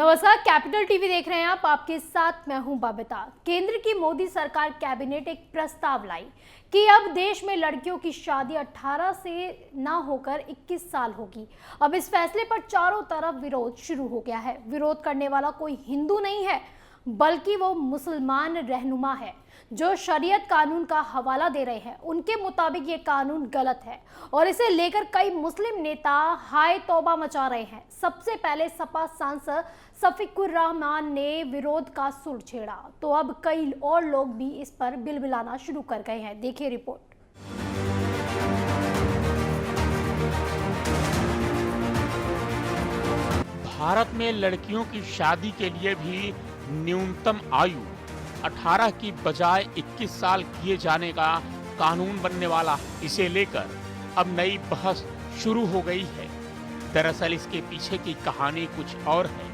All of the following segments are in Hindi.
नमस्कार, कैपिटल टीवी देख रहे हैं आप। आपके साथ मैं हूं बबीता। केंद्र की मोदी सरकार कैबिनेट एक प्रस्ताव लाई कि अब देश में लड़कियों की शादी 18 से ना होकर 21 साल होगी। अब इस फैसले पर चारों तरफ विरोध शुरू हो गया है। विरोध करने वाला कोई हिंदू नहीं है, बल्कि वो मुसलमान रहनुमा है जो शरीयत कानून का हवाला दे रहे हैं। उनके मुताबिक ये कानून गलत है और इसे लेकर कई मुस्लिम नेता हाय तौबा मचा रहे हैं। सबसे पहले सपा सांसद शफीकुर रहमान ने विरोध का सुर छेड़ा, तो अब कई और लोग भी इस पर बिलबिलाना शुरू कर गए हैं। देखिए रिपोर्ट। भारत में लड़कियों की शादी के लिए भी न्यूनतम आयु 18 की बजाय 21 साल किए जाने का कानून बनने वाला है। इसे लेकर अब नई बहस शुरू हो गई है। दरअसल इसके पीछे की कहानी कुछ और है।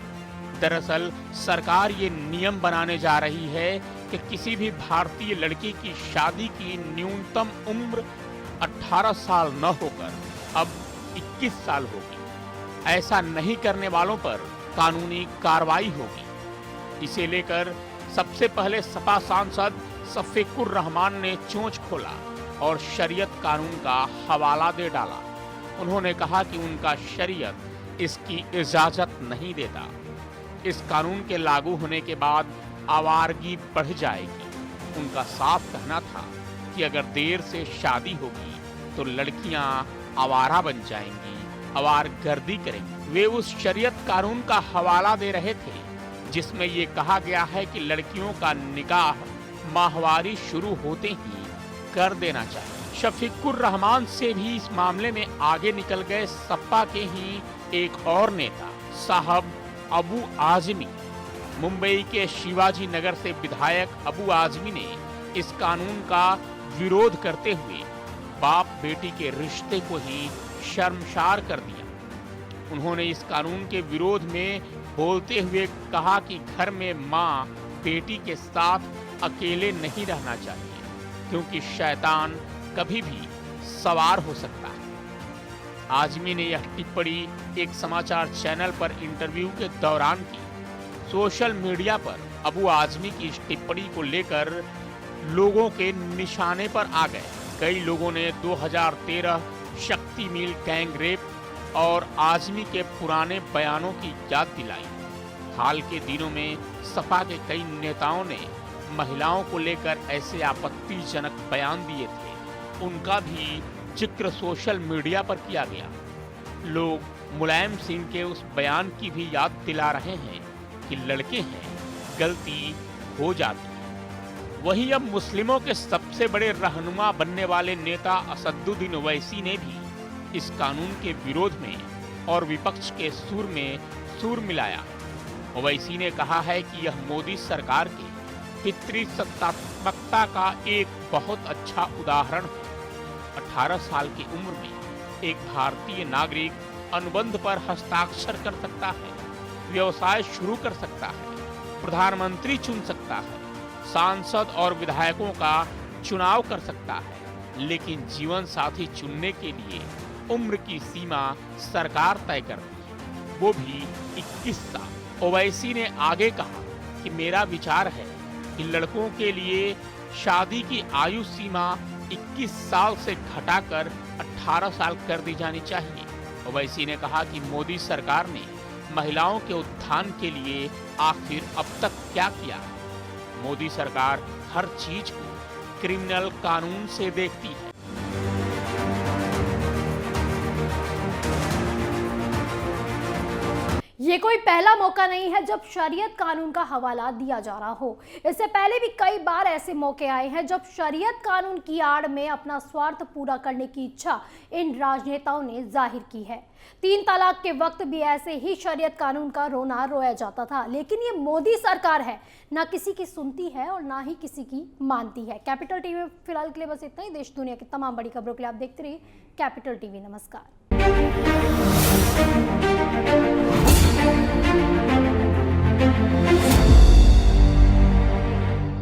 दरअसल सरकार ये नियम बनाने जा रही है कि किसी भी भारतीय लड़की की शादी की न्यूनतम उम्र 18 साल न होकर अब 21 साल होगी। ऐसा नहीं करने वालों पर कानूनी कार्रवाई होगी। इसे लेकर सबसे पहले सपा सांसद शफीकुर रहमान ने चोंच खोला और शरीयत कानून का हवाला दे डाला। उन्होंने कहा कि उनका शरीयत इसकी इजाजत नहीं देता। इस कानून के लागू होने के बाद आवारगी बढ़ जाएगी। उनका साफ कहना था कि अगर देर से शादी होगी तो लड़कियां आवारा बन जाएंगी, आवारगर्दी करेंगी। वे उस शरीयत कानून का हवाला दे रहे थे जिसमें ये कहा गया है कि लड़कियों का निकाह माहवारी शुरू होते ही कर देना चाहिए। शफीकुर रहमान से भी इस मामले में आगे निकल गए सपा के ही एक और नेता साहब अबू आजमी। मुंबई के शिवाजी नगर से विधायक अबू आजमी ने इस कानून का विरोध करते हुए बाप बेटी के रिश्ते को ही शर्मसार कर दिया। उन्होंने इस कानून के विरोध में बोलते हुए कहा कि घर में माँ बेटी के साथ अकेले नहीं रहना चाहिए, क्योंकि शैतान कभी भी सवार हो सकता है। आजमी ने यह टिप्पणी एक समाचार चैनल पर इंटरव्यू के दौरान की। सोशल मीडिया पर अबू आजमी की इस टिप्पणी को लेकर लोगों के निशाने पर आ गए। कई लोगों ने 2013 शक्ति मिल गैंग रेप और आजमी के पुराने बयानों की याद दिलाई। हाल के दिनों में सपा के कई नेताओं ने महिलाओं को लेकर ऐसे आपत्तिजनक बयान दिए थे, उनका भी जिक्र सोशल मीडिया पर किया गया। लोग मुलायम सिंह के उस बयान की भी याद दिला रहे हैं कि लड़के हैं, गलती हो जाती है। वहीं अब मुस्लिमों के सबसे बड़े रहनुमा बनने वाले नेता असदुद्दीन ओवैसी ने भी इस कानून के विरोध में और विपक्ष के सुर में सुर मिलाया। ओवैसी ने कहा है कि यह मोदी सरकार के पितृसत्तात्मकता का एक बहुत अच्छा उदाहरण है। 18 साल की उम्र में एक भारतीय नागरिक अनुबंध पर हस्ताक्षर कर सकता है, व्यवसाय शुरू कर सकता है, प्रधानमंत्री चुन सकता है, सांसद और विधायकों का चुनाव कर सकता है, लेकिन जीवन साथी चुनने के लिए उम्र की सीमा सरकार तय करती है, वो भी 21 साल। ओवैसी ने आगे कहा कि मेरा विचार है कि लड़कों के लिए शादी की आयु सीमा 21 साल से घटाकर 18 साल कर दी जानी चाहिए। ओवैसी ने कहा कि मोदी सरकार ने महिलाओं के उत्थान के लिए आखिर अब तक क्या किया है। मोदी सरकार हर चीज को क्रिमिनल कानून से देखती है। ये कोई पहला मौका नहीं है जब शरीयत कानून का हवाला दिया जा रहा हो। इससे पहले भी कई बार ऐसे मौके आए हैं जब शरीयत कानून की आड़ में अपना स्वार्थ पूरा करने की इच्छा इन राजनेताओं ने जाहिर की है। 3 तलाक के वक्त भी ऐसे ही शरीयत कानून का रोना रोया जाता था, लेकिन ये मोदी सरकार है, ना किसी की सुनती है और ना ही किसी की मानती है। कैपिटल टीवी में फिलहाल के लिए बस इतना ही। देश दुनिया की तमाम बड़ी खबरों के लिए आप देखते रहिए कैपिटल टीवी। नमस्कार। Thank you.